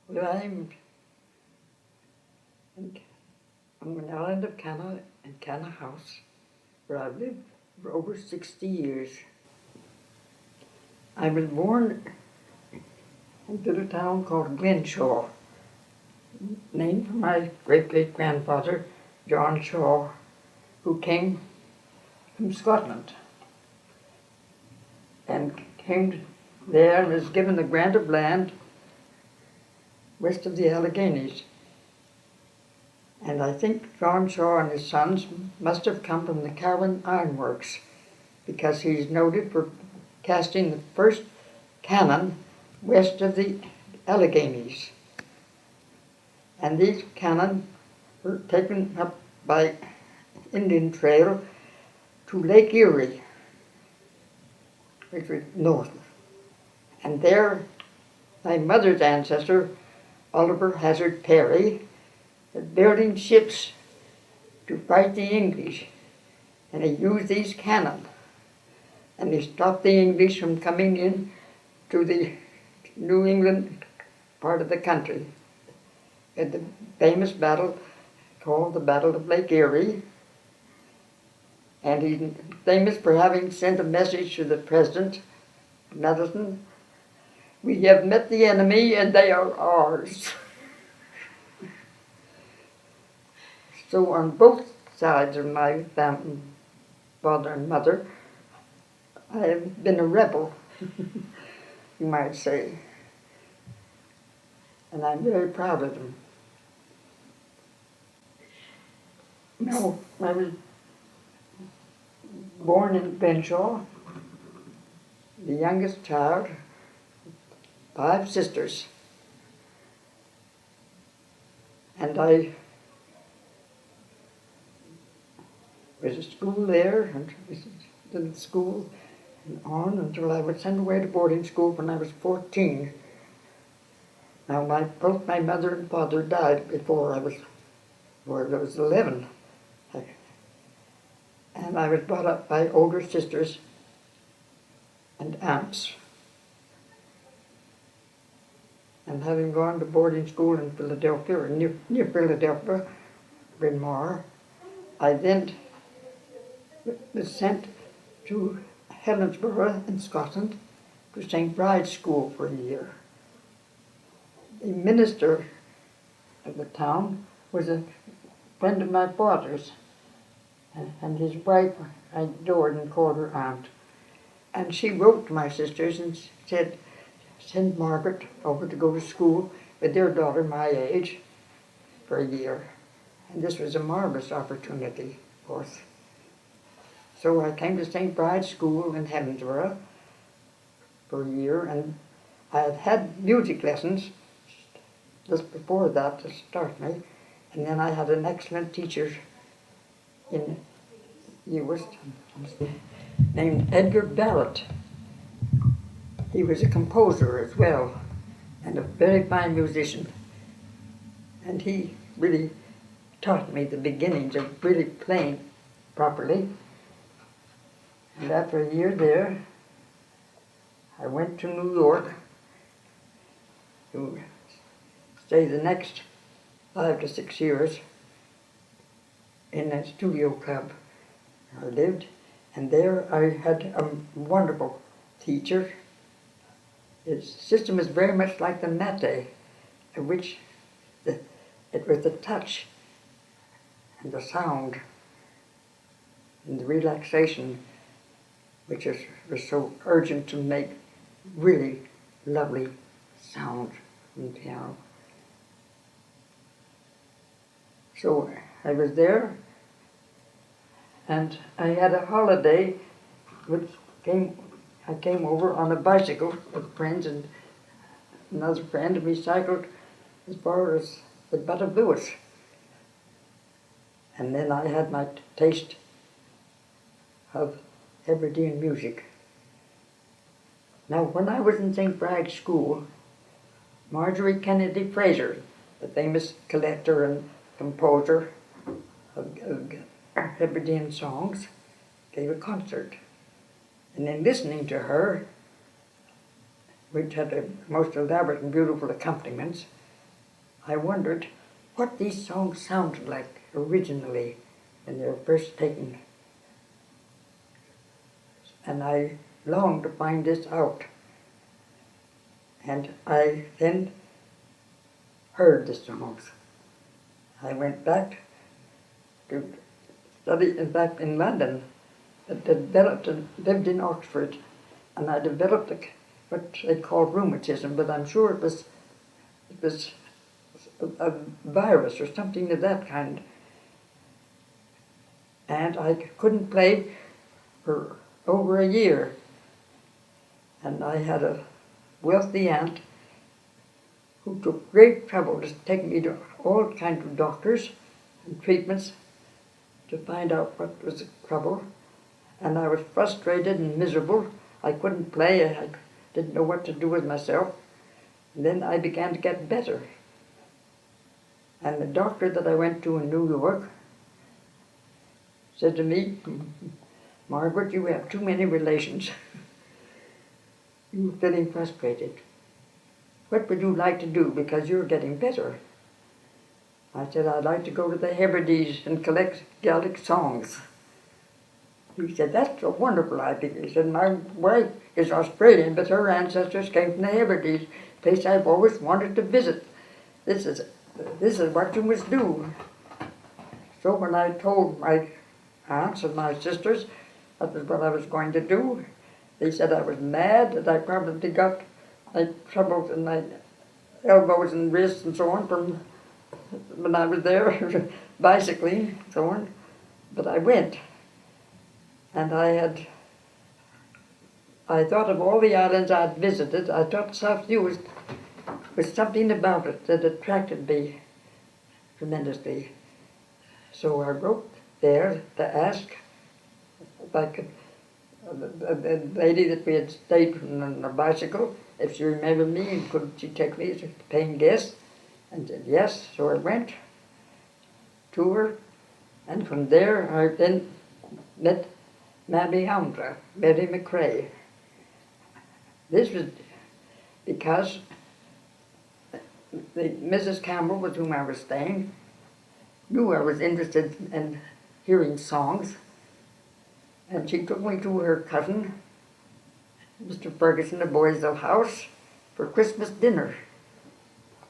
Well, on the island of Canna in Canna House, where I've lived for over 60 years. I was born in a little town called Shaw, named for my great-great-grandfather, John Shaw, who came from Scotland and came there and was given the grant of land west of the Alleghenies. And I think John Shaw and his sons must have come from the Cowan Ironworks, because he's noted for casting the first cannon west of the Alleghenies. And these cannon were taken up by Indian Trail to Lake Erie, which was north. And there, my mother's ancestor, Oliver Hazard Perry, was building ships to fight the English. And he used these cannon. And he stopped the English from coming in to the New England part of the country. At the famous battle called the Battle of Lake Erie. And he's famous for having sent a message to the President, Madison, "We have met the enemy and they are ours." So on both sides of my family, father and mother, I have been a rebel, you might say. And I'm very proud of them. No, I was born in Benshaw, the youngest child, 5 sisters. And I was at school there, and did school and on until I was sent away to boarding school when I was 14. Now, both my mother and father died before I was 11. And I was brought up by older sisters and aunts. And having gone to boarding school in Philadelphia, near Philadelphia, Bryn Mawr, I then was sent to Helensburgh in Scotland to St. Bride's School for a year. The minister of the town was a friend of my father's, and his wife I adored and called her aunt. And she wrote to my sisters and said, "Send Margaret over to go to school with their daughter my age for a year." And this was a marvelous opportunity for us. So I came to St. Bride's School in Helensburgh for a year, and I had had music lessons just before that to start me. And then I had an excellent teacher in Ewist named Edgar Barrett. He was a composer as well, and a very fine musician. And he really taught me the beginnings of really playing properly. And after a year there, I went to New York to stay the next 5 to 6 years in a studio club I lived. And there I had a wonderful teacher. His system was very much like the mate, in which it was the touch and the sound and the relaxation which was so urgent to make really lovely sound from the piano. So I was there, and I had a holiday I came over on a bicycle with friends and another friend, and we cycled as far as the Butt of Lewis. And then I had my taste of Hebridean music. Now, when I was in St. Bride's School, Marjorie Kennedy Fraser, the famous collector and composer of Hebridean songs, gave a concert. And in listening to her, which had the most elaborate and beautiful accompaniments, I wondered what these songs sounded like originally when they were first taken. And I longed to find this out. And I then heard the songs. I went back to study, in fact, in London, but developed and lived in Oxford, and I developed what they call rheumatism, but I'm sure it was a virus or something of that kind. And I couldn't play for over a year. And I had a wealthy aunt who took great trouble to take me to all kinds of doctors and treatments to find out what was the trouble. And I was frustrated and miserable. I couldn't play. I didn't know what to do with myself. And then I began to get better. And the doctor that I went to in New York said to me, "Margaret, you have too many relations. You're feeling frustrated. What would you like to do because you're getting better?" I said, "I'd like to go to the Hebrides and collect Gaelic songs." He said, "That's a wonderful idea." He said, "My wife is Australian, but her ancestors came from the Hebrides, a place I've always wanted to visit. This is what you must do." So when I told my aunts and my sisters that was what I was going to do, they said I was mad, that I probably got my troubles in my elbows and wrists and so on from when I was there bicycling and so on. But I went, and I thought of all the islands I'd visited. I thought South Sea was something about it that attracted me tremendously. So I wrote there to ask if I could, the lady that we had stayed on a bicycle, if she remembered me and could she take me as a paying guest, and said yes. So I went to her, and from there I then met Mary McCrae. This was because Mrs. Campbell, with whom I was staying, knew I was interested in hearing songs, and she took me to her cousin, Mr. Ferguson of Boysdale House, for Christmas dinner.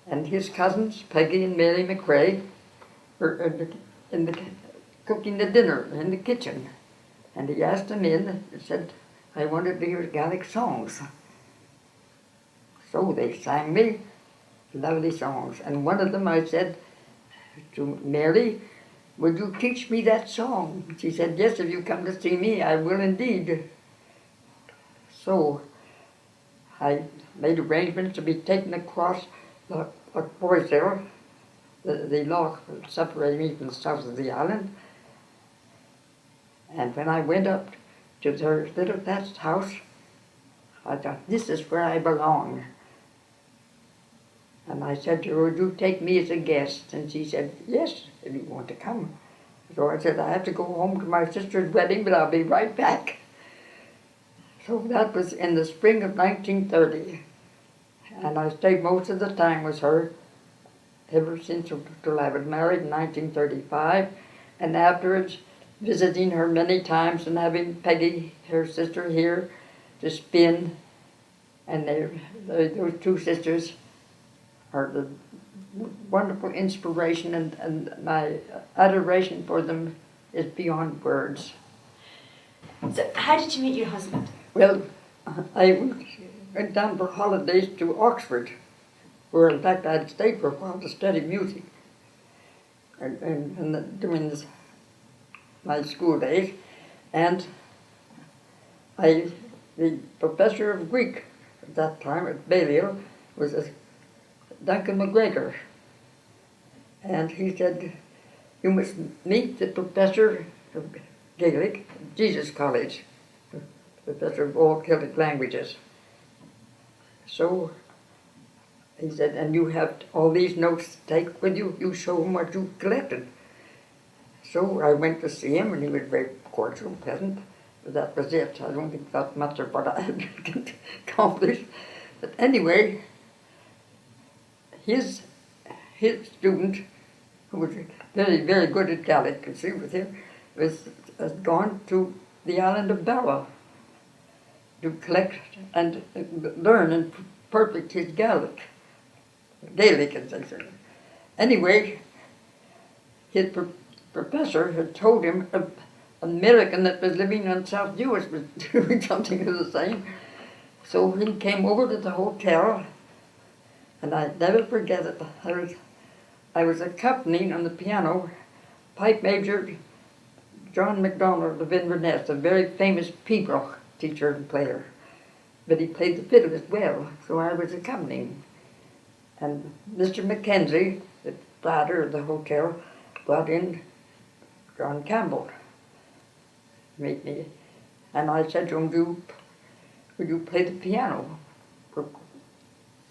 And his cousins, Peggy and Mary McCrae, were cooking the dinner in the kitchen. And he asked them in and said, I wanted to hear Gaelic songs. So they sang me lovely songs. And one of them I said to Mary, would you teach me that song? She said, yes, if you come to see me, I will indeed. So I made arrangements to be taken across Loch Boysdale, the loch separating me from the south of the island. And when I went up to their little thatched house, I thought, this is where I belong. And I said to her, would you take me as a guest? And she said, yes, if you want to come. So I said, I have to go home to my sister's wedding, but I'll be right back. So that was in the spring of 1930. And I stayed most of the time with her ever since till I was married in 1935. And afterwards, visiting her many times and having Peggy, her sister, here to spin. And those two sisters are the wonderful inspiration, and my adoration for them is beyond words. So how did you meet your husband? Well, I went down for holidays to Oxford, where in fact I had stayed for a while to study music and during my school days. And the professor of Greek at that time at Balliol was Duncan McGregor. And he said, you must meet the professor of Gaelic at Jesus College, professor of all Celtic languages. So he said, and you have all these notes to take with you, you show him what you collected. So I went to see him, and he was very cordial, pleasant, but that was it. I don't think that much of what I had accomplished. But anyway, his his student, who was very, very good at Gaelic, because he was here, has gone to the island of Bella to collect and learn and perfect his Gaelic, as they say. Anyway, his professor had told him an American that was living on South US was doing something of the same. So he came over to the hotel, and I never forget it. I was accompanying on the piano Pipe Major John MacDonald of Inverness, a very famous Pibroch teacher and player. But he played the fiddle as well, so I was accompanying. And Mr. Mackenzie, the proprietor of the hotel, brought in John Campbell to meet me. And I said to him, would you play the piano?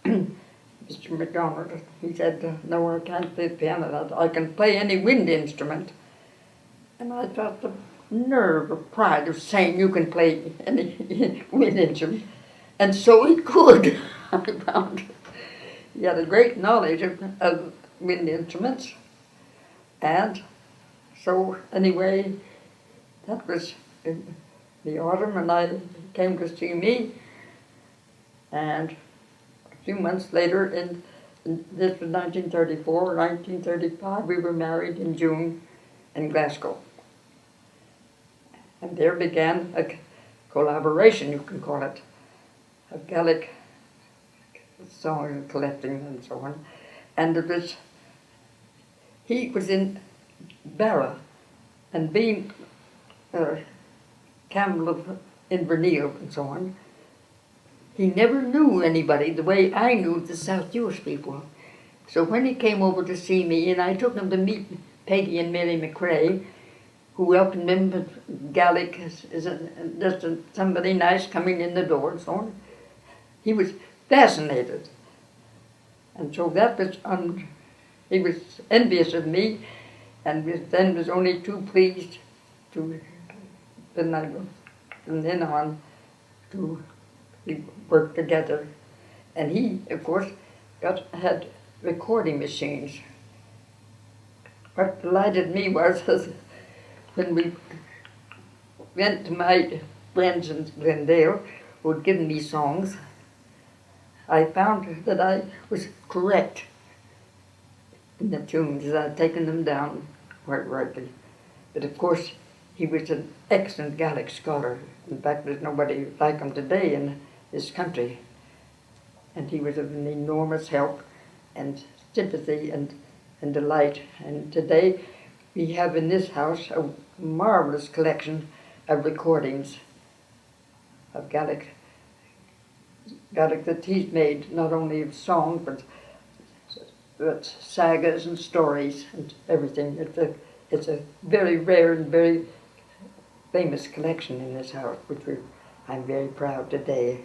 Mr. MacDonald, he said, no, I can't play the piano. I can play any wind instrument. And I thought the nerve of pride of saying you can play any wind instrument. And so he could. I found he had a great knowledge of wind instruments. And so anyway, that was in the autumn, and I came to see me. And a few months later, this was 1934, 1935, we were married in June in Glasgow. And there began a collaboration, you can call it, of Gaelic song collecting and so on. And he was in Barra, and being Campbell of Inverness and so on, he never knew anybody the way I knew the South Jewish people. So when he came over to see me, and I took him to meet Peggy and Mary McRae, who welcomed him, but Gaelic is just somebody nice coming in the door and so on. He was fascinated. And so that was, he was envious of me, and then was only too pleased to, from then on, to work together. And he, of course, had recording machines. What delighted me was when we went to my friends in Glendale, who had given me songs, I found that I was correct in the tunes. I had taken them down quite rightly. But of course, he was an excellent Gaelic scholar. In fact, there's nobody like him today in this country. And he was of an enormous help and sympathy and delight. And today, we have in this house a marvelous collection of recordings of Gaelic that he's made, not only of song, but sagas and stories and everything. It's a very rare and very famous collection in this house, which I'm very proud today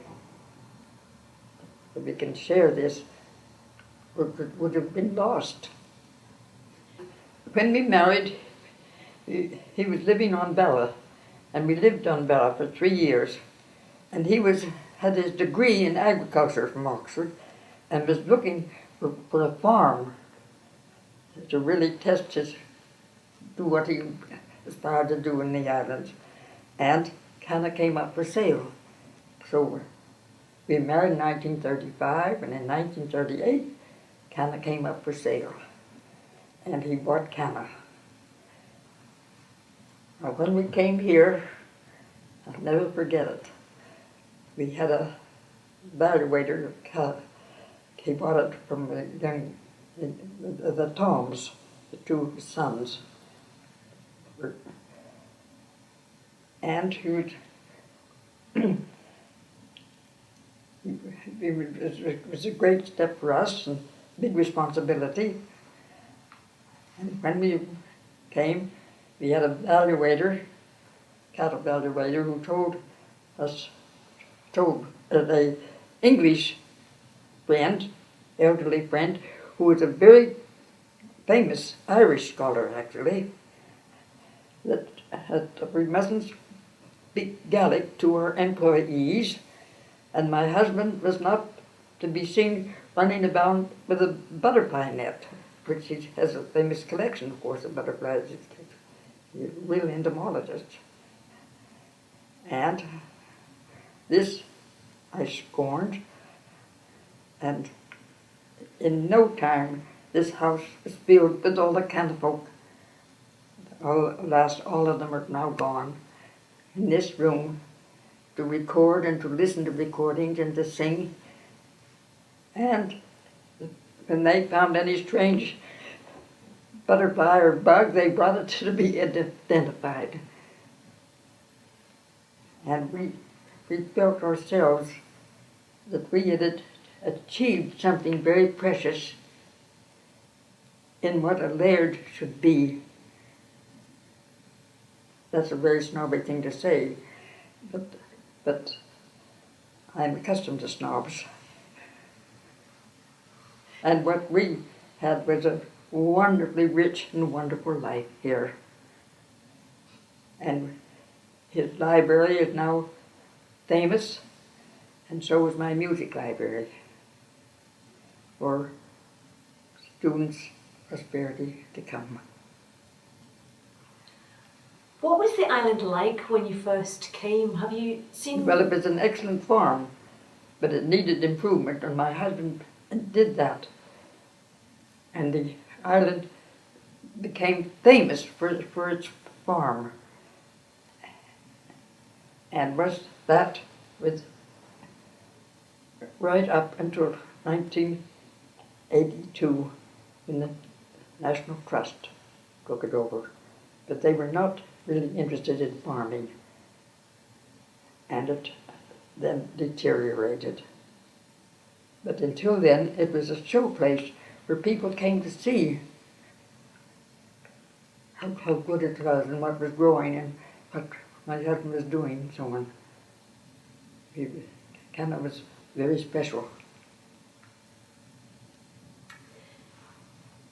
that we can share this, would have been lost. When we married, he was living on Bella, and we lived on Bella for 3 years. And he had his degree in agriculture from Oxford, and was looking for a farm to really do what he aspired to do in the islands. And Canna came up for sale. So we married in 1935, and in 1938, Canna came up for sale. And he bought Canna. Now, when we came here, I'll never forget it. We had a valuator. He bought it from the Toms, the two sons. And it was a great step for us, and big responsibility. And when we came, we had a valuator, cattle valuator, who told an English friend, elderly friend, who was a very famous Irish scholar, actually, that we mustn't speak Gaelic to our employees, and my husband was not to be seen running about with a butterfly net. which he has a famous collection, of course, of butterflies. He's a real entomologist. And this I scorned, and in no time this house was filled with all the Canna folk. All of them are now gone. In this room, to record and to listen to recordings and to sing. And when they found any strange butterfly or bug, they brought it to be identified. And we felt ourselves that we had achieved something very precious in what a laird should be. That's a very snobby thing to say, but I'm accustomed to snobs. And what we had was a wonderfully rich and wonderful life here. And his library is now famous, and so is my music library for students' prosperity to come. What was the island like when you first came? Have you seen... Well, it was an excellent farm, but it needed improvement, and my husband did that. And the island became famous for its farm. And was that with right up until 1982, when the National Trust took it over. But they were not really interested in farming, and it then deteriorated. But until then, it was a show place where people came to see how good it was and what was growing and what my husband was doing and so on. Canna was very special.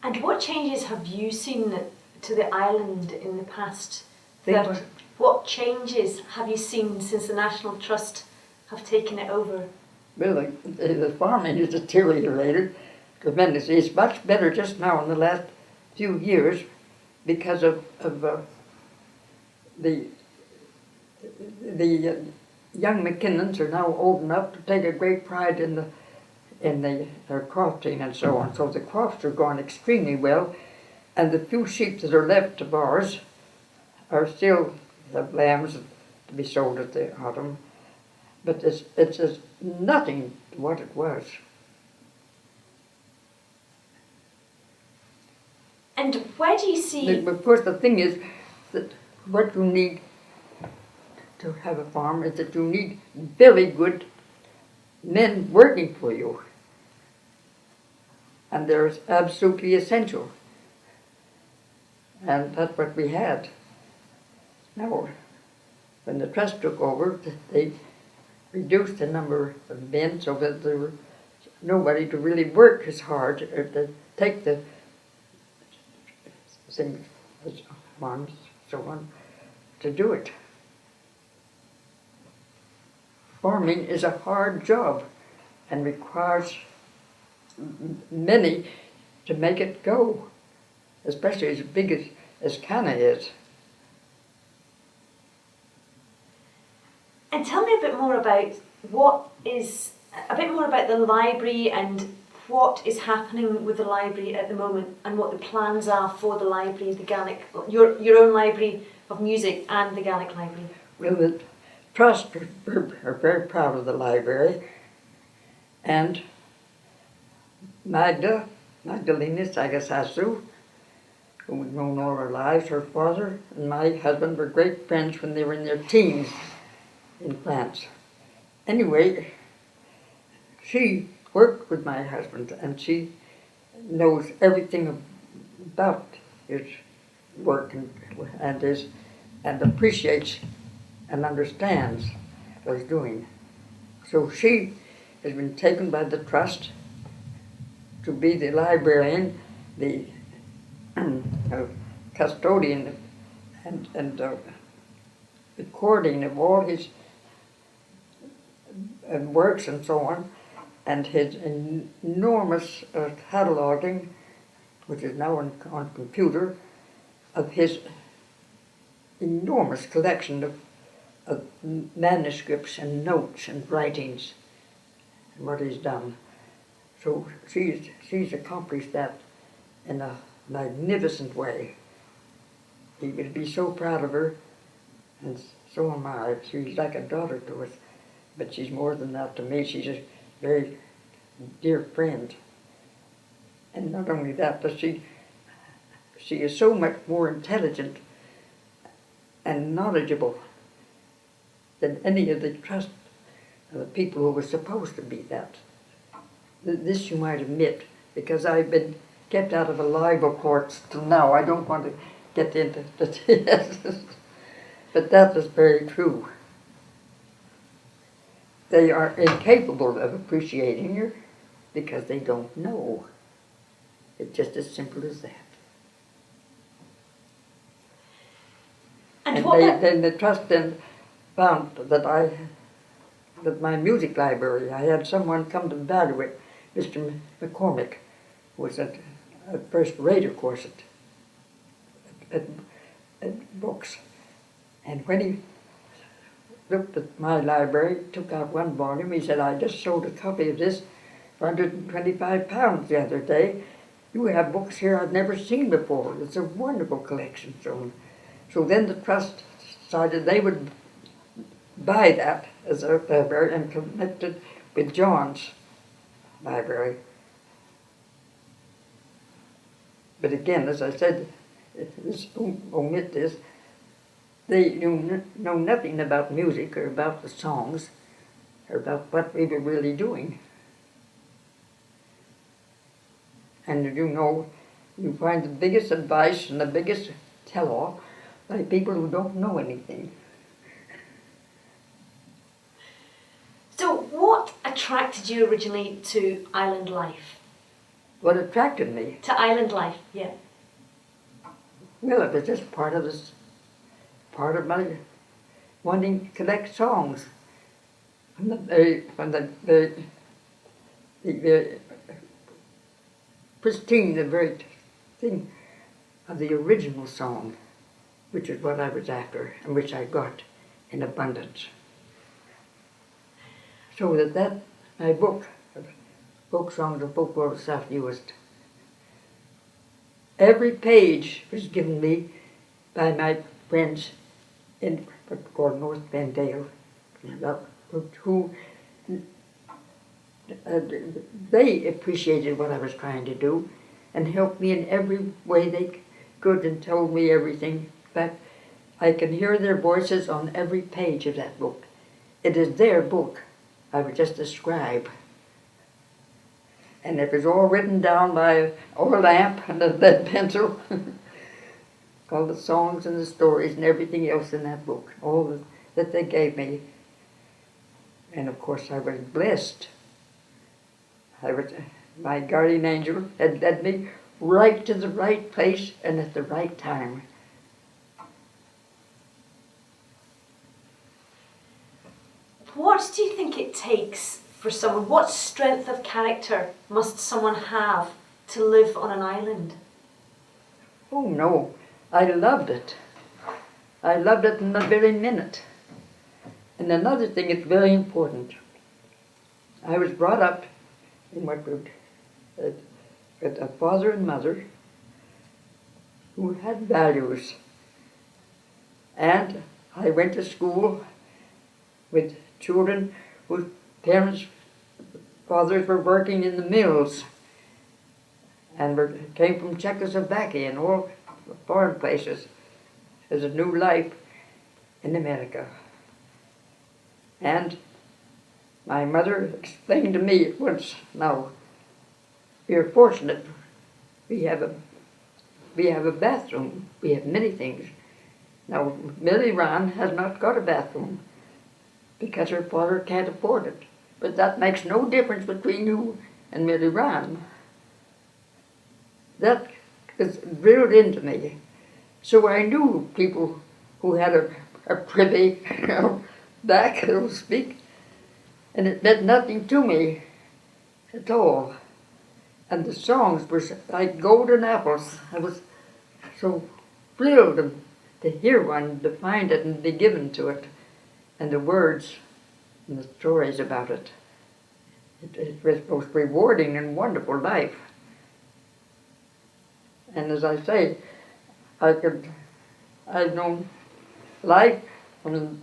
And what changes have you seen to the island in the past? What? What changes have you seen since the National Trust have taken it over? Well, the farming is deteriorated tremendously. It's much better just now in the last few years because of the young McKinnons are now old enough to take a great pride in their crofting and so on. So the crops are going extremely well, and the few sheep that are left of ours are still the lambs to be sold at the autumn. But it's as nothing to what it was. And where do you see... Of course, the thing is that what you need to have a farm is that you need very good men working for you. And they're absolutely essential. And that's what we had. Now, when the trust took over, they reduced the number of men so that there was nobody to really work as hard or to take the things, farms, so on, to do it. Farming is a hard job and requires many to make it go, especially as big as Canna is. And tell me a bit more about the library and what is happening with the library at the moment and what the plans are for the library, the Gaelic, your own library of music and the Gaelic library. Well, the Trust are very proud of the library, and Magdalena Sagasasu, who we've known all our lives, her father and my husband were great friends when they were in their teens in France. Anyway, she worked with my husband and she knows everything about his work and appreciates and understands what he's doing. So she has been taken by the trust to be the librarian, the custodian and recording of all his works and so on, and his enormous cataloging which is now on computer, of his enormous collection of manuscripts and notes and writings and what he's done. So she's accomplished that in a magnificent way. He would be so proud of her, and so am I. She's like a daughter to us, but she's more than that to me. She's a very dear friend. And not only that, but she is so much more intelligent and knowledgeable than any of the trust of the people who were supposed to be that. This you might admit, because I've been kept out of the libel courts till now. I don't want to get into the but that is very true. They are incapable of appreciating her because they don't know. It's just as simple as that. And then the trust then found that my music library, I had someone come to value it, Mr. McCormick, who was at first rate, of course, at books. And when he looked at my library, took out one volume, he said, I just sold a copy of this for £125 the other day. You have books here I've never seen before. It's a wonderful collection. So then the trust decided they would buy that as a library and connect it with John's library. But again, as I said, omit this, they know nothing about music or about the songs or about what we were really doing. And you find the biggest advice and the biggest tell-all by people who don't know anything. So what attracted you originally to island life? What attracted me? To island life, yeah. Well, it was just part of my wanting to collect songs. From the pristine, the very thing of the original song, which is what I was after and which I got in abundance. So that my book, Folk Songs of Folklore of South Uist, every page was given me by my friends in what's called North Vendale, who they appreciated what I was trying to do and helped me in every way they could and told me everything. In fact, I can hear their voices on every page of that book. It is their book. I was just a scribe. And it was all written down by an oil lamp and a lead pencil. All the songs and the stories and everything else in that book, all that they gave me. And of course I was blessed. My guardian angel had led me right to the right place and at the right time. What do you think it takes for someone? What strength of character must someone have to live on an island? Oh no, I loved it. I loved it in the very minute. And another thing is very important. I was brought up in what would with a father and mother who had values. And I went to school with children whose parents, fathers were working in the mills and came from Czechoslovakia and all foreign places as a new life in America. And my mother explained to me at once, now, we are fortunate. We have a bathroom. We have many things. Now, Millie Ron has not got a bathroom because her father can't afford it. But that makes no difference between you and Millie Ron. That is drilled into me. So I knew people who had a privy back, so to speak, and it meant nothing to me at all. And the songs were like golden apples. I was so thrilled to hear one, to find it and be given to it. And the words and the stories about it. It was most rewarding and wonderful life. And as I say, I've known life from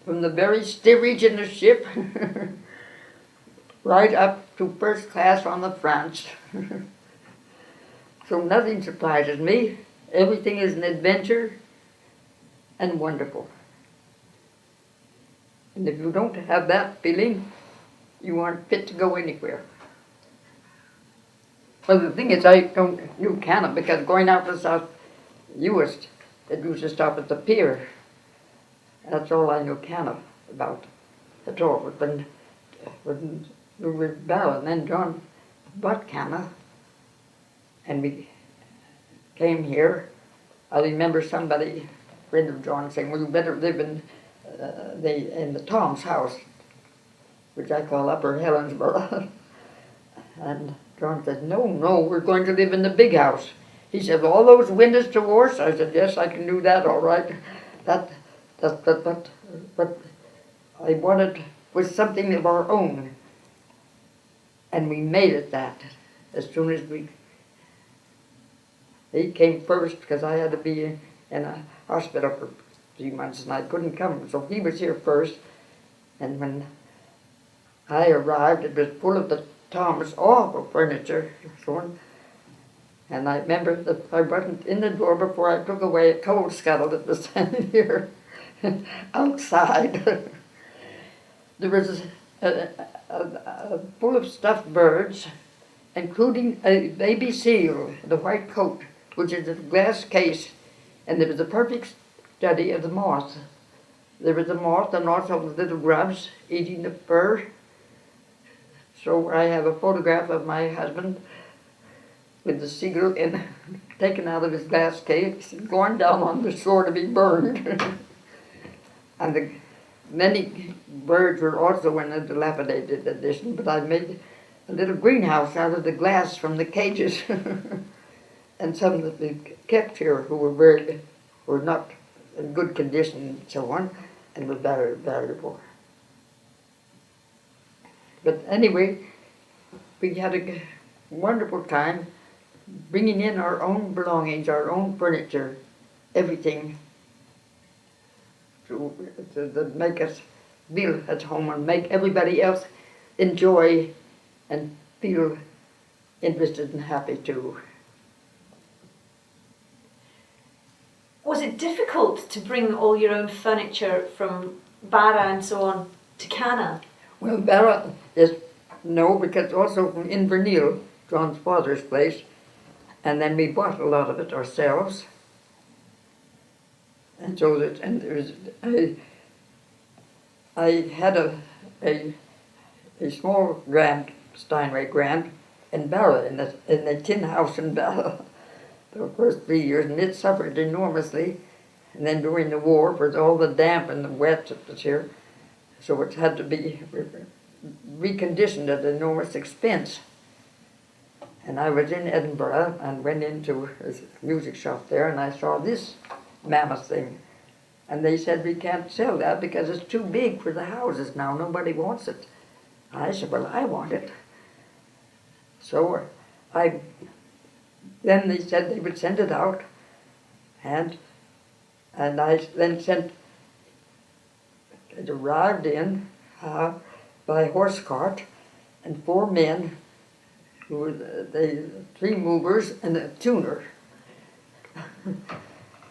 the very steerage in the ship right up to first class on the France. So nothing surprises me. Everything is an adventure and wonderful. And if you don't have that feeling, you aren't fit to go anywhere. Well, the thing is, I don't knew Canna because going out to South US, it used to stop at the pier. That's all I knew Canna about at all. But when we were in Ballard, and then John bought Canna, and we came here. I remember somebody, a friend of John, saying, "Well, you better live in the Tom's house," which I call Upper Helensborough. And John said, "No, we're going to live in the big house." He said, "All those windows to horse?" I said, "Yes, I can do that all right." But I wanted was something of our own. And we made it that as soon as he came first because I had to be in a hospital for 3 months and I couldn't come. So he was here first. And when I arrived, it was full of the Tom's awful furniture and so on. And I remember that I wasn't in the door before I took away a coal scuttle that was standing here outside. There was full of stuffed birds, including a baby seal, the white coat, which is a glass case, and there was a perfect study of the moth. There was a moth and also the little grubs eating the fur. So I have a photograph of my husband with the seagull taken out of his glass case and going down on the shore to be burned. And many birds were also in a dilapidated edition, but I made a little greenhouse out of the glass from the cages. And some that we kept here who were not in good condition and so on, and were very valuable. But anyway, we had a wonderful time bringing in our own belongings, our own furniture, everything to make us feel at home and make everybody else enjoy and feel interested and happy too. Was it difficult to bring all your own furniture from Barra and so on to Canna? Well, Barra is no, because also from Inverness, John's father's place, and then we bought a lot of it ourselves. And so that, and there was, I had a small Steinway grand in Barra, in the tin house in Barra, the first 3 years, and it suffered enormously. And then during the war, with all the damp and the wet that was here, so it had to be reconditioned at enormous expense. And I was in Edinburgh and went into a music shop there, and I saw this mammoth thing. And they said, "We can't sell that because it's too big for the houses now. Nobody wants it." I said, "Well, I want it." So then they said they would send it out, and I then sent, it arrived in by horse cart, and 4 men, who were the 3 movers and a tuner.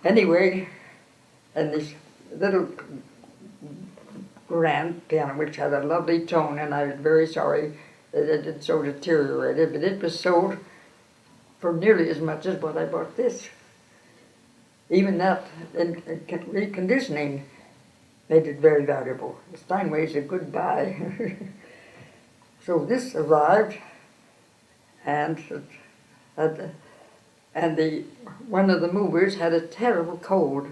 Anyway, and this little grand piano, which had a lovely tone, and I was very sorry that it had so deteriorated, but it was sold for nearly as much as what I bought this. Even that, in reconditioning, made it very valuable. Steinway's a good buy. So this arrived, and one of the movers had a terrible cold,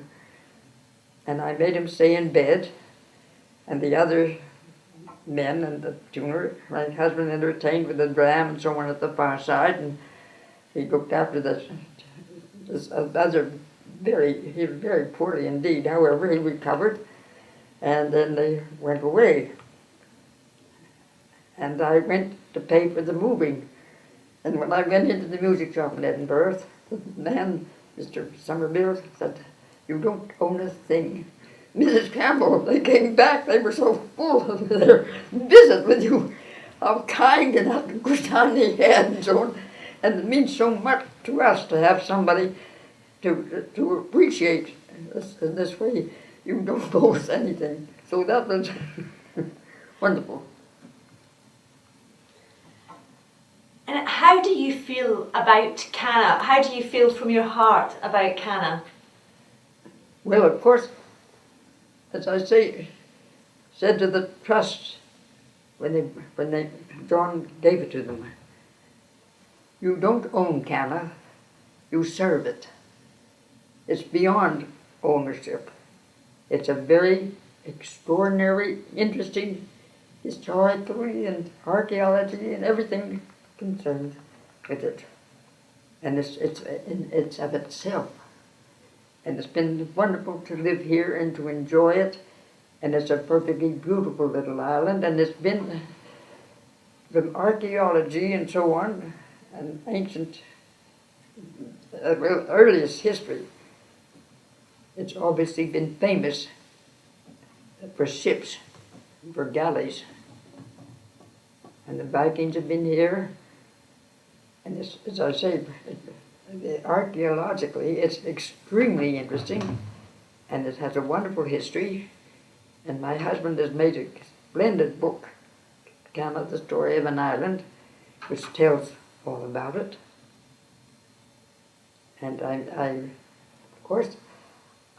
and I made him stay in bed, and the other men and the tuner. My husband entertained with the dram and so on at the far side, and he looked after this other he was very poorly indeed. However, he recovered, and then they went away. And I went to pay for the moving. And when I went into the music shop in Edinburgh, the man, Mr. Somerville, said, "You don't own a thing." Mrs. Campbell, they came back, they were so full of their visit with you, how kind and how good time they had and so on. And it means so much to us to have somebody to appreciate us in this way. You don't owe us anything. So that was wonderful. And how do you feel about Canna? How do you feel from your heart about Canna? Well, of course, as I said to the trust when John gave it to them, you don't own Canna, you serve it. It's beyond ownership. It's a very extraordinary, interesting, historically and archaeology and everything concerned with it. And it's of itself. And it's been wonderful to live here and to enjoy it. And it's a perfectly beautiful little island. And it's been from archaeology and so on, and ancient, earliest history. It's obviously been famous for ships, for galleys. And the Vikings have been here. And it's, as I say, archaeologically, it's extremely interesting, and it has a wonderful history. And my husband has made a splendid book, Canna, the Story of an Island, which tells all about it. And of course,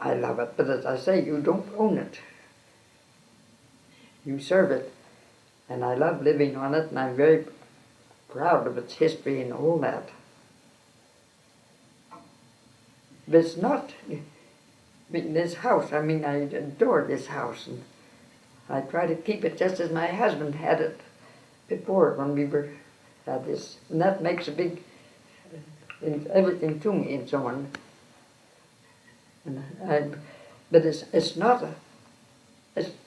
I love it. But as I say, you don't own it. You serve it. And I love living on it, and I'm very proud of its history and all that. But it's not, this house, I adore this house, and I try to keep it just as my husband had it before when we had this. And that makes a big, everything to me and so on. But it's not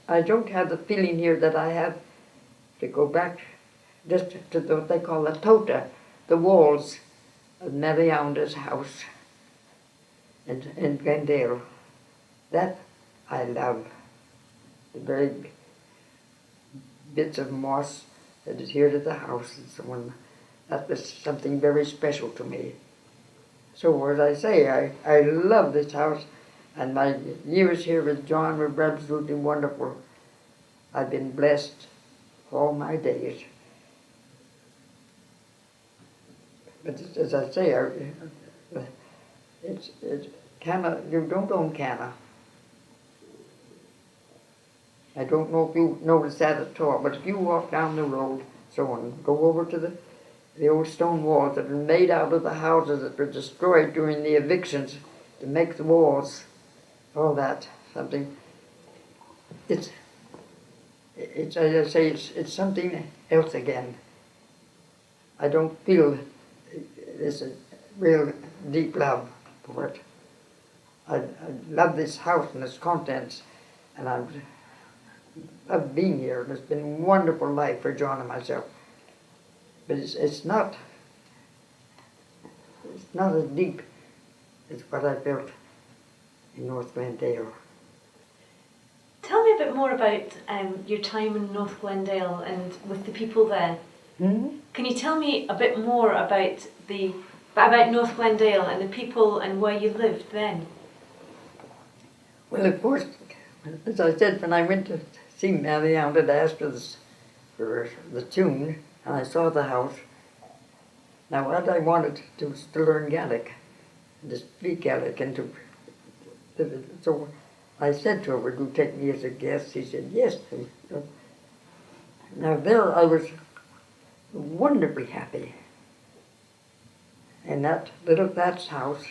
I don't have the feeling here that I have to go back just to what they call the tota, the walls of Marianda's house in Glendale. That I love. The very bits of moss that adhere to the house and so on. That was something very special to me. So as I say, I love this house, and my years here with John were absolutely wonderful. I've been blessed all my days. But as I say, it's Canna. You don't own Canna. I don't know if you notice that at all, but if you walk down the road, so on, go over to the old stone walls that are made out of the houses that were destroyed during the evictions to make the walls, all that, something. It's as I say, it's something else again. I don't feel there's a real deep love for it. I love this house and its contents, and I love being here. And it's been a wonderful life for John and myself. But it's not as deep as what I felt in North Glendale. Tell me a bit more about your time in North Glendale and with the people there. Mm-hmm. Can you tell me a bit more about North Glendale and the people and where you lived then? Well, of course, as I said, when I went to see Marianne and asked her for the tune, and I saw the house. Now, what I wanted to was to learn Gaelic, to speak Gaelic, and so I said to her, "Would you take me as a guest?" She said, "Yes." Now there I was wonderfully happy in that little thatched house,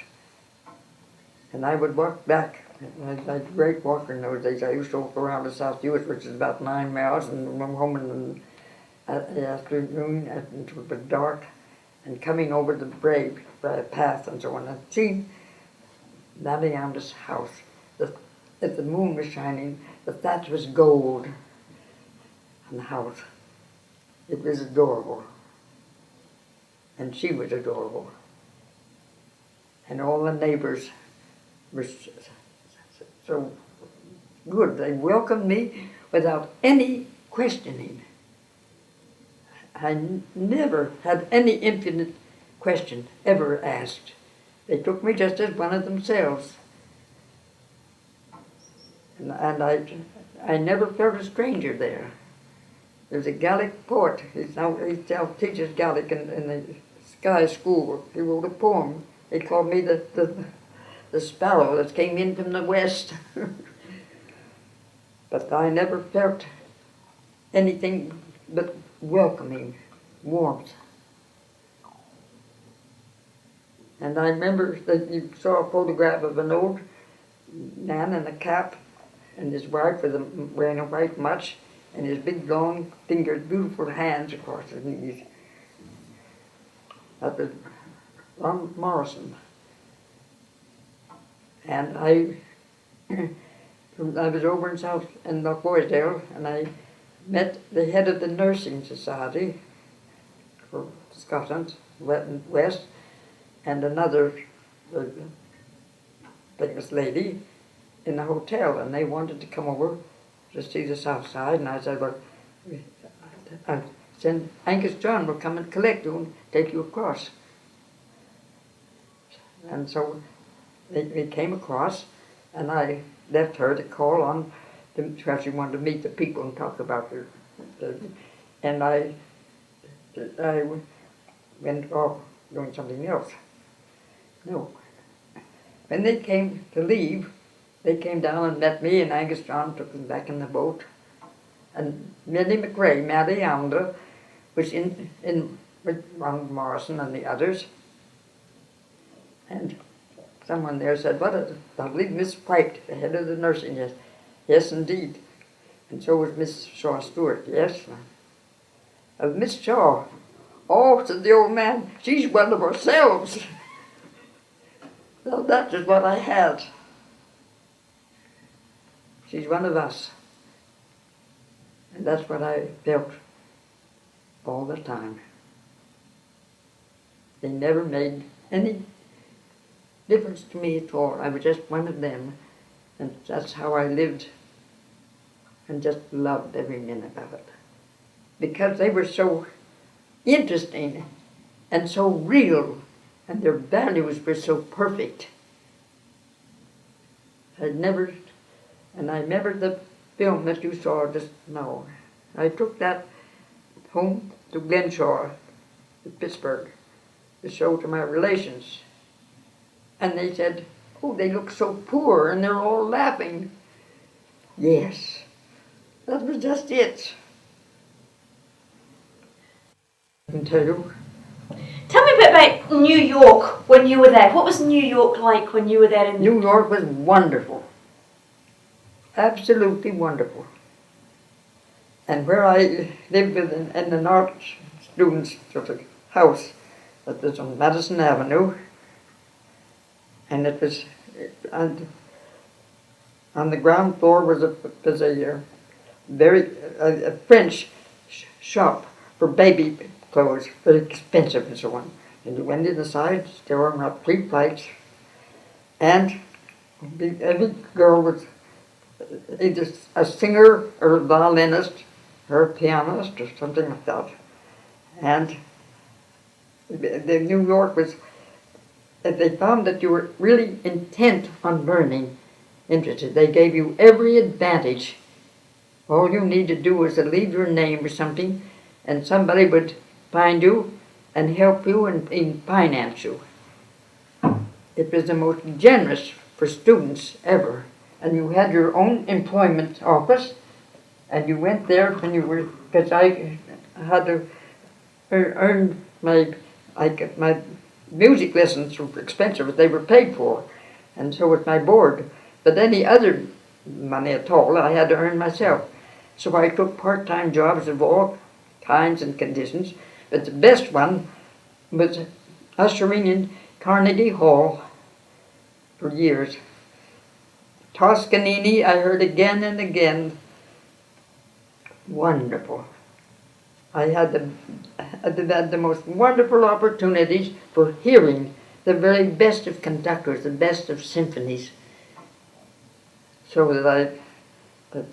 and I would walk back I had a great walker in those days. I used to walk around to South Hewitt, which is about 9 miles, and come home in the afternoon, and it was dark, and coming over the brave path and so on. I'd seen Marianne's house. As the moon was shining, the thatch was gold on the house. It was adorable. And she was adorable. And all the neighbors were so good. They welcomed me without any questioning. I never had any impudent question ever asked. They took me just as one of themselves. And I never felt a stranger there. There's a Gallic poet. He still teaches Gallic in the Sky School. He wrote a poem. They called me the sparrow that came in from the west. But I never felt anything but welcoming, warmth. And I remember that you saw a photograph of an old man in a cap, and his wife wearing a white mutch, and his big long fingered beautiful hands across his knees. That was Ron Morrison. And I was over in Lochboysdale, and I met the head of the nursing society for Scotland, West, and another famous lady in the hotel, and they wanted to come over to see the south side, and I said, well, Angus John will come and collect you and take you across. And so they came across, and I left her to call on them because she wanted to meet the people and talk about and I went off doing something else. No. When they came to leave, they came down and met me, and Angus John took them back in the boat. And Millie McRae, Maddie Yonder, was in with Ron Morrison and the others. And someone there said, what a lovely Miss White, the head of the nursing. Yes, yes, indeed. And so was Miss Shaw Stewart. Yes. Miss Shaw. Oh, said the old man, she's one of ourselves. Well, that is what I had. She's one of us. And that's what I felt all the time. They never made any difference to me at all. I was just one of them, and that's how I lived and just loved every minute of it. Because they were so interesting and so real, and their values were so perfect. I remember the film that you saw just now. I took that home to Glenshaw, in Pittsburgh, to show to my relations. And they said, oh, they look so poor, and they're all laughing. Yes, that was just it. I can tell you. Tell me a bit about New York when you were there. What was New York like when you were there? New York was wonderful. Absolutely wonderful. And where I lived in an art student's sort of house that was on Madison Avenue, and it was, and on the ground floor was a French shop for baby clothes, very expensive and so on. And you went inside, there were about 3 flights, and every girl was either a singer or a violinist or a pianist or something like that. And the New York was, they found that you were really intent on learning, interested. They gave you every advantage. All you need to do was to leave your name or something, and somebody would find you and help you and finance you. It was the most generous for students ever. And you had your own employment office, and you went there when you were, because I had to earn my music lessons were expensive, but they were paid for, and so was my board. But any other money at all I had to earn myself. So I took part-time jobs of all kinds and conditions, but the best one was ushering in Carnegie Hall for years. Toscanini I heard again and again. Wonderful. I had the most wonderful opportunities for hearing the very best of conductors, the best of symphonies. So that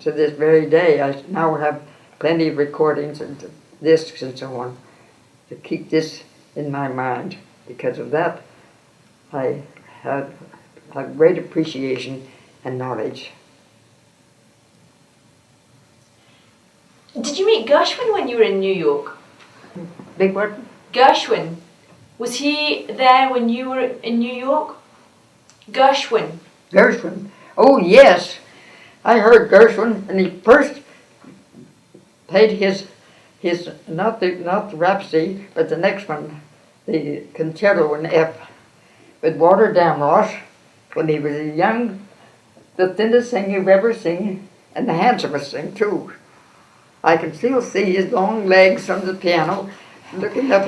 to this very day, I now have plenty of recordings and discs and so on to keep this in my mind. Because of that, I had a great appreciation and knowledge. Did you meet Gershwin when you were in New York? Big what? Gershwin. Was he there when you were in New York? Gershwin. Gershwin? Oh, yes. I heard Gershwin, and he first played his not the Rhapsody, but the next one, the Concerto in F, with Walter Damrosch, when he was young, the thinnest thing you ever seen, and the handsomest thing too. I can still see his long legs from the piano, looking up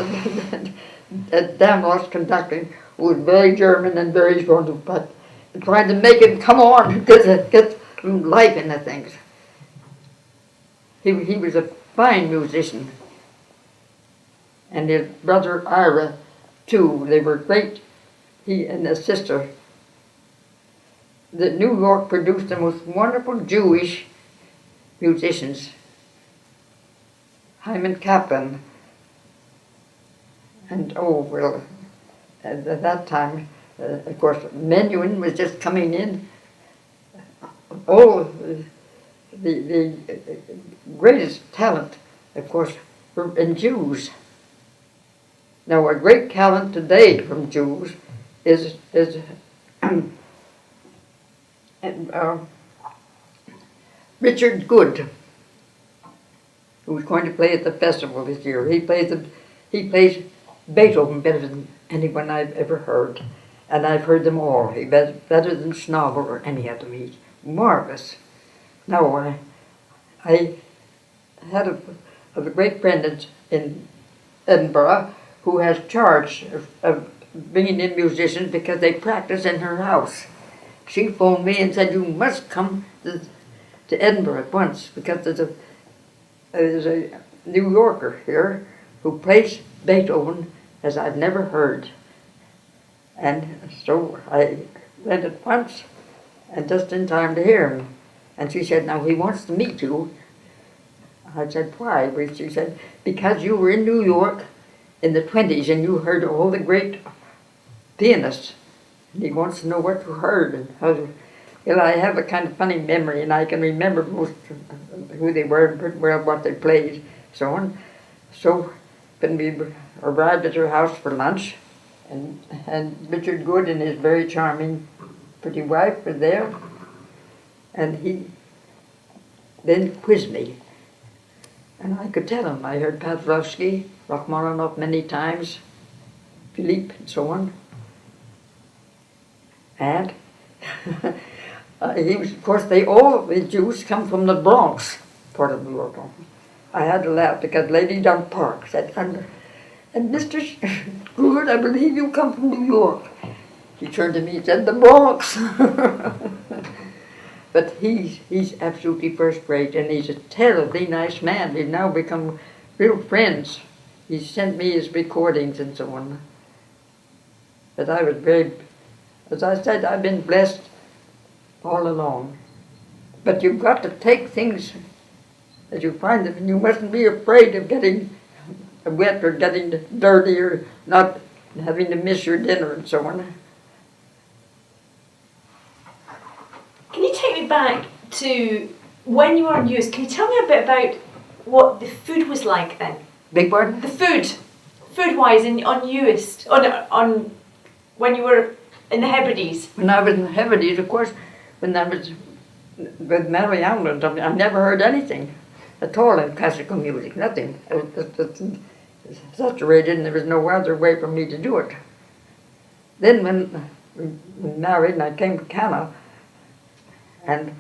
at Damrosch conducting, who was very German and very sort of, but trying to make him come on, get life into things. He was a fine musician. And his brother Ira, too, they were great. He and his sister. New York produced the most wonderful Jewish musicians. Hyman Kaplan. And at that time, of course, Menuhin was just coming in. All the greatest talent, of course, were in Jews. Now, a great talent today from Jews is Richard Good, who's going to play at the festival this year. He plays Beethoven better than anyone I've ever heard, and I've heard them all. He's better than Schnabel or any of them. He's marvelous. Now, I had a great friend in Edinburgh who has charge of bringing in musicians because they practice in her house. She phoned me and said, "You must come to Edinburgh at once, because there's a New Yorker here who plays Beethoven as I've never heard." And so I went at once, and just in time to hear him. And she said, "Now he wants to meet you." I said, "Why?" She said, "Because you were in New York in the 20s and you heard all the great pianists. And he wants to know what you heard and how." Well, I have a kind of funny memory, and I can remember most of who they were and pretty well what they played, so on. So when we arrived at her house for lunch, and Richard Good and his very charming pretty wife were there, and he then quizzed me. And I could tell him. I heard Pavlovsky, Rachmaninoff many times, Philippe, and so on. And he was, of course, the Jews come from the Bronx part of New York. I had to laugh because Lady Dunn Park said, and Mr. Good, I believe you come from New York." He turned to me and said, "The Bronx." But he's absolutely first rate, and he's a terribly nice man. We've now become real friends. He sent me his recordings and so on. But I was as I said, I've been blessed all along. But you've got to take things as you find them, and you mustn't be afraid of getting wet or getting dirty or not having to miss your dinner and so on. Can you take me back to when you were on US? Can you tell me a bit about what the food was like then? Big pardon? The food-wise on US, on when you were in the Hebrides. When I was in the Hebrides, of course, when I was with Mary Allen, I never heard anything at all in classical music, nothing. It was saturated, and there was no other way for me to do it. Then when we married and I came to Canna, And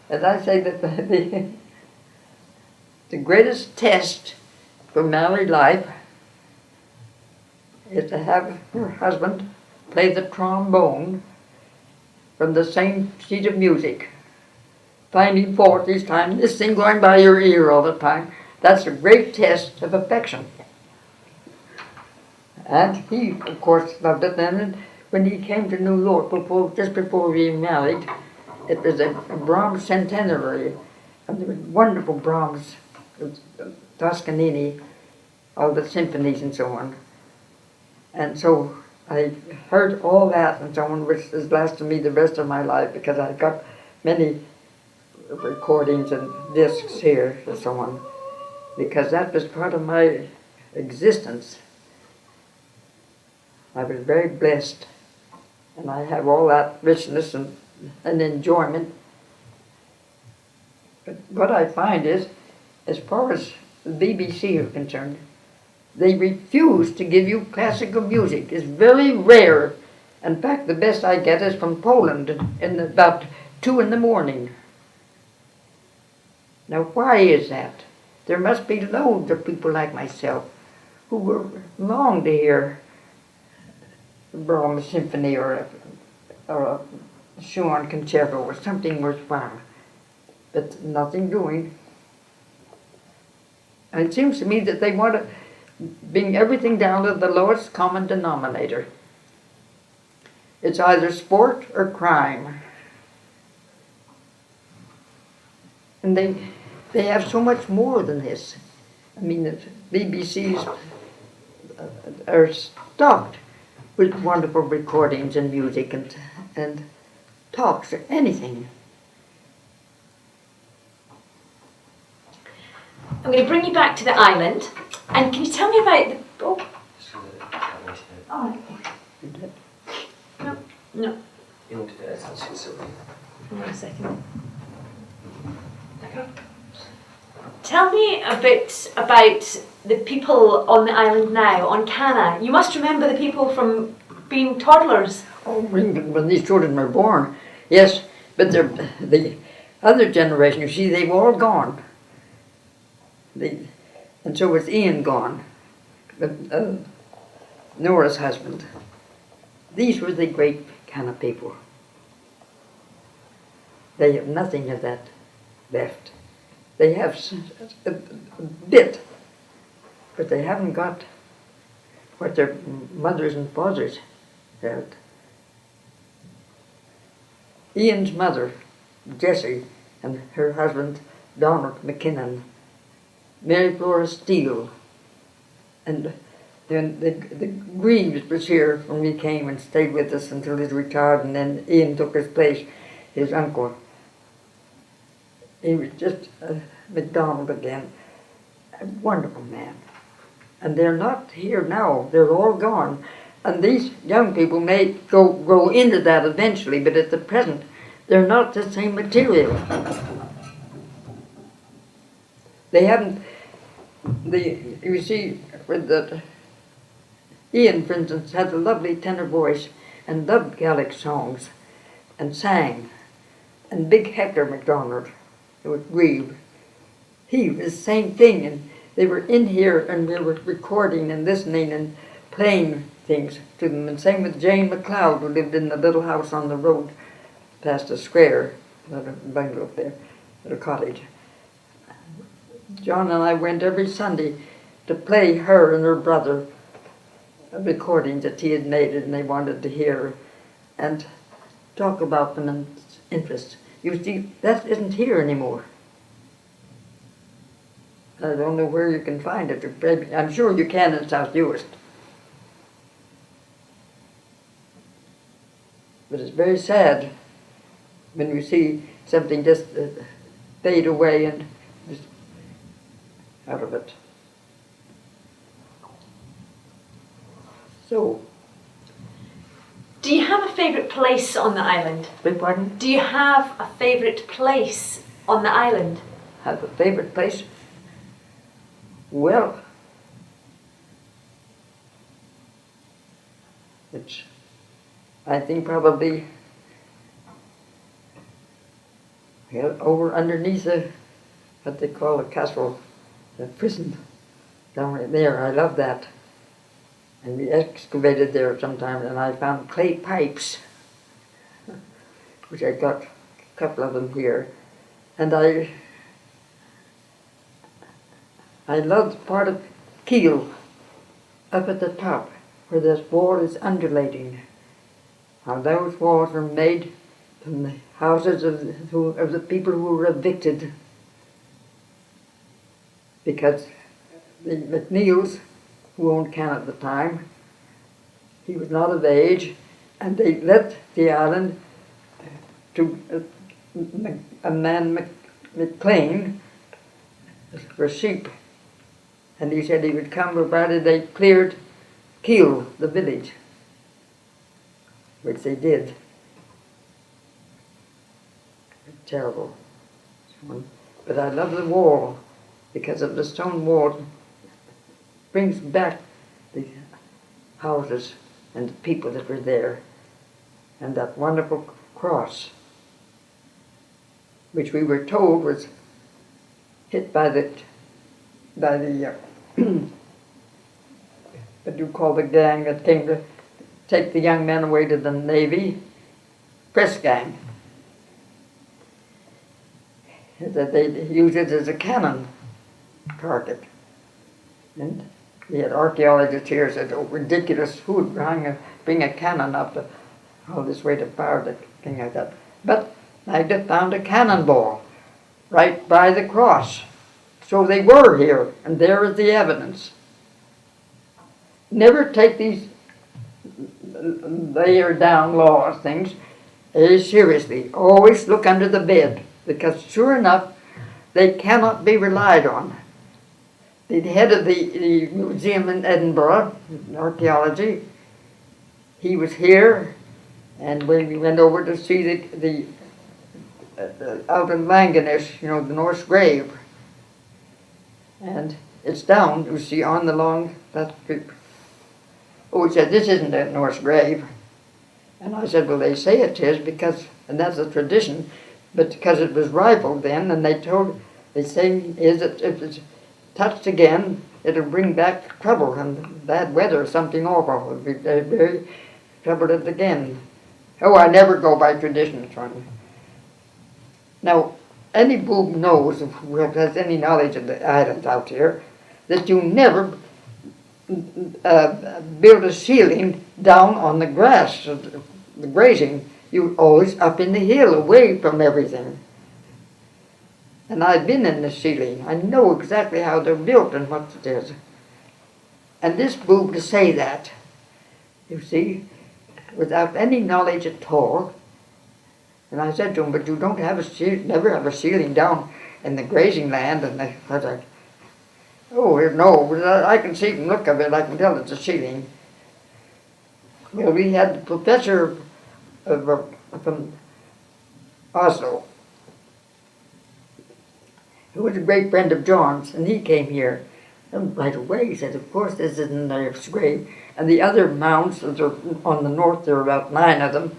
as I say, that the greatest test for married life is to have your husband play the trombone from the same sheet of music, finding fault each time, this thing going by your ear all the time. That's a great test of affection. And he, of course, loved it then. And when he came to New York, just before we married, it was a Brahms centenary, and there was wonderful Brahms, Toscanini, all the symphonies and so on. And so I heard all that and so on, which has lasted me the rest of my life, because I got many recordings and discs here and so on, because that was part of my existence. I was very blessed, and I have all that richness and enjoyment. But what I find is, as far as the BBC are concerned, they refuse to give you classical music. It's very rare. In fact, the best I get is from Poland in about 2 in the morning. Now, why is that? There must be loads of people like myself who would long to hear a Brahms symphony or a Schumann concerto or something worthwhile, but nothing doing. And it seems to me that they want to bring everything down to the lowest common denominator. It's either sport or crime. And they have so much more than this. I mean, the BBCs are stocked with wonderful recordings and music and talks or anything. I'm going to bring you back to the island, and can you tell me about the... Oh, no, no. One second. Okay. Tell me a bit about the people on the island now, on Canna. You must remember the people from being toddlers. Oh, when these children were born, yes, but the other generation, you see, they've all gone. And so was Ian gone, Nora's husband. These were the great kind of people. They have nothing of that left. They have a bit, but they haven't got what their mothers and fathers had. Ian's mother, Jessie, and her husband, Donald McKinnon, Mary Flora Steele, and then the Greaves was here when we came and stayed with us until he retired, and then Ian took his place, his uncle. He was just MacDonald again, a wonderful man. And they're not here now, they're all gone. And these young people may grow into that eventually, but at the present, they're not the same material. They haven't, you see, with Ian, for instance, had a lovely tenor voice and loved Gaelic songs and sang. And Big Hector MacDonald, who was Grieve, he was the same thing. And they were in here and we were recording and listening and playing things to them. And same with Jane MacLeod, who lived in the little house on the road past the square, little bungalow up there, little cottage. John and I went every Sunday to play her and her brother recordings that he had made and they wanted to hear and talk about them and interest. You see, that isn't here anymore. I don't know where you can find it. I'm sure you can in South Uist. But it's very sad when you see something just fade away and just out of it. So, do you have a favourite place on the island? beg pardon? Do you have a favourite place on the island? Have a favorite place? Well, I think probably Well, over underneath what they call a castle, the prison, down right there. I love that. And we excavated there sometime, and I found clay pipes, which I got a couple of them here. And I loved part of Kiel, up at the top, where this wall is undulating. How those walls were made from the houses of the people who were evicted. Because the McNeils, who owned Canna at the time, he was not of age, and they let the island to a man McLean for sheep. And he said he would come provided they cleared Kiel, the village, which they did. Terrible. But I love the wall because of the stone wall brings back the houses and the people that were there, and that wonderful cross, which we were told was hit by the what do you call the gang that came to take the young men away to the Navy? Press gang. That they used it as a cannon target. And we had archaeologists here said, oh, ridiculous, who would bring a cannon up all this way to fire the thing like that. But Magda found a cannonball right by the cross. So they were here, and there is the evidence. Never take these layer down laws things seriously. Always look under the bed, because sure enough, they cannot be relied on. The head of the museum in Edinburgh, archaeology, he was here, and when we went over to see the out in Langanish, the Norse grave, and it's down, you see, on the long, he said, this isn't a Norse grave. And I said, well, they say it is, because, and that's a tradition, but because it was rifled then, and they say is that if it's touched again, it'll bring back trouble and bad weather, something awful. It'll be very troubled again. Oh, I never go by tradition, Tony. Now, any boob knows, who has any knowledge of the islands out here, that you never build a ceiling down on the grass, the grazing. You're always up in the hill, away from everything. And I've been in the ceiling. I know exactly how they're built and what it is. And this boob to say that, you see, without any knowledge at all. And I said to him, but you don't have never have a ceiling down in the grazing land. And I was like, oh, no, I can see from the look of it, I can tell it's a ceiling. Well, we had the professor from Oslo, who was a great friend of John's, and he came here. And right away he said, of course this isn't their grave. And the other mounds that are on the north, there are about 9 of them.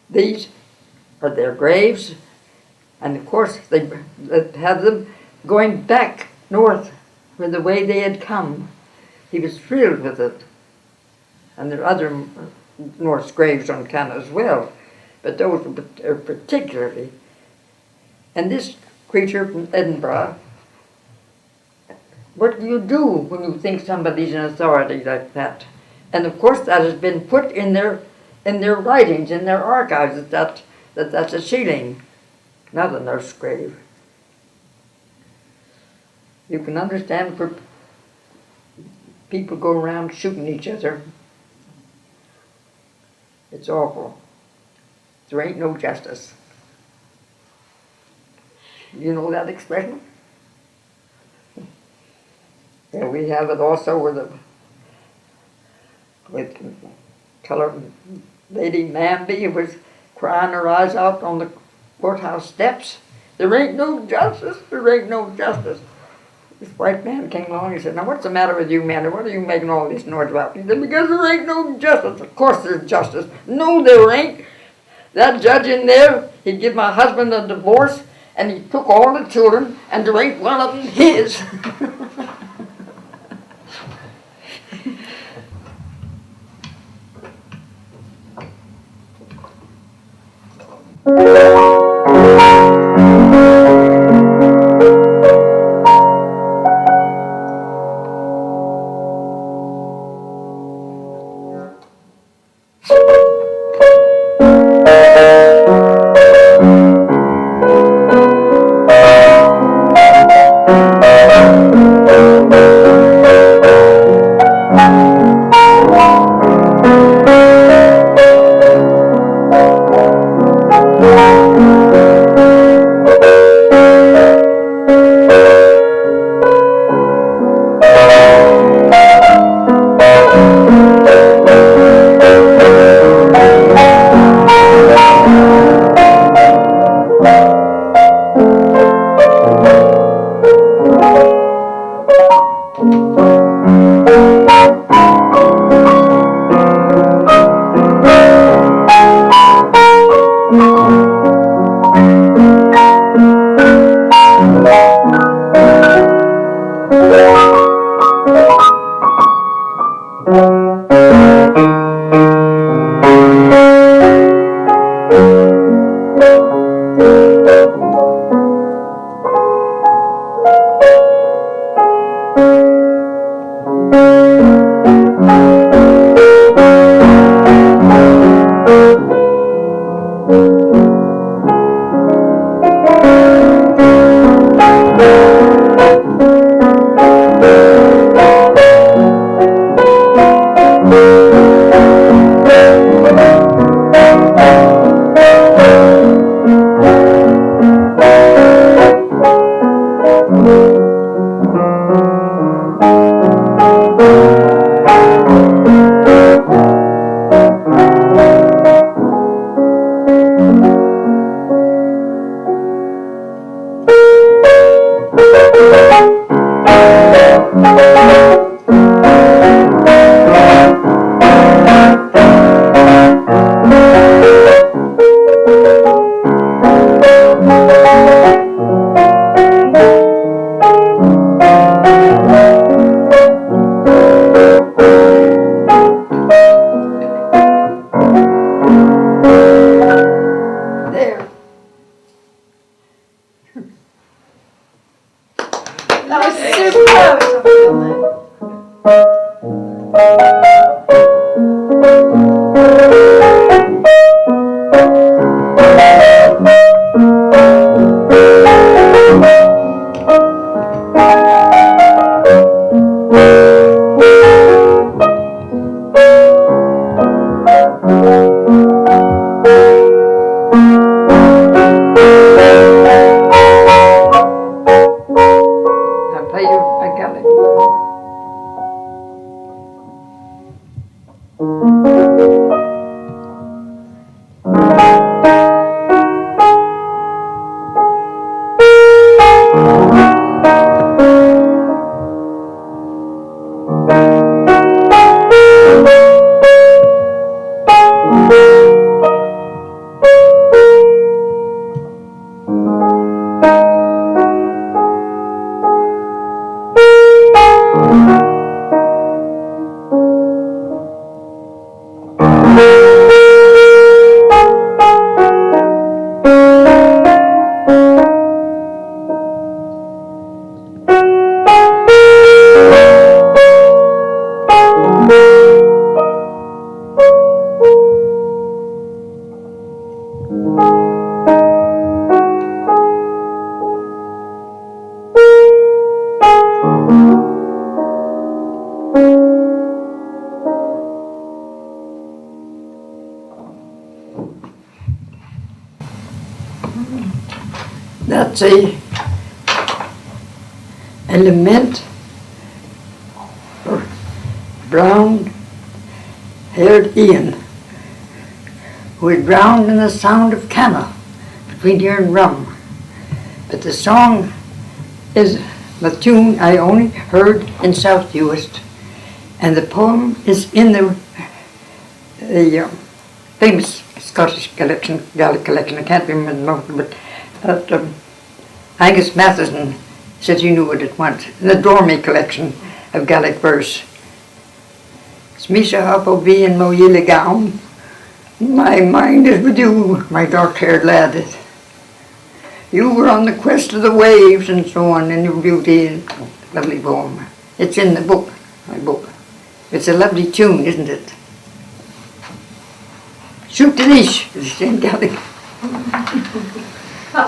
These are their graves, and of course they have them going back north with the way they had come. He was thrilled with it. And there are other Norse graves on Canna as well, but those are particularly. And this creature from Edinburgh, what do you do when you think somebody's an authority like that? And of course that has been put in their writings, in their archives, that's a ceiling, not a nurse grave. You can understand for people go around shooting each other. It's awful. There ain't no justice. You know that expression? Yeah, we have it also with colored lady Manby who was crying her eyes out on the courthouse steps. There ain't no justice. There ain't no justice. This white man came along and said, now what's the matter with you, man? What are you making all this noise about? He said, because there ain't no justice. Of course there's justice. No, there ain't. That judge in there, He'd give my husband a divorce, and he took all the children, and there ain't one of them his. That's a lament for brown-haired Ian, who had drowned in the sound of Canna between here and Rum. But the song is the tune I only heard in South Uist, and the poem is in the famous Scottish collection, Gaelic collection. I can't remember the most, but Angus Matheson said he knew what it was. The Dormy collection of Gaelic verse. Smisha Hoppo be in mo yille gown. My mind is with you, my dark-haired lad. You were on the quest of the waves and so on in your beauty. Lovely poem. It's in the book, my book. It's a lovely tune, isn't it? Shoot the niche, it's in Gaelic.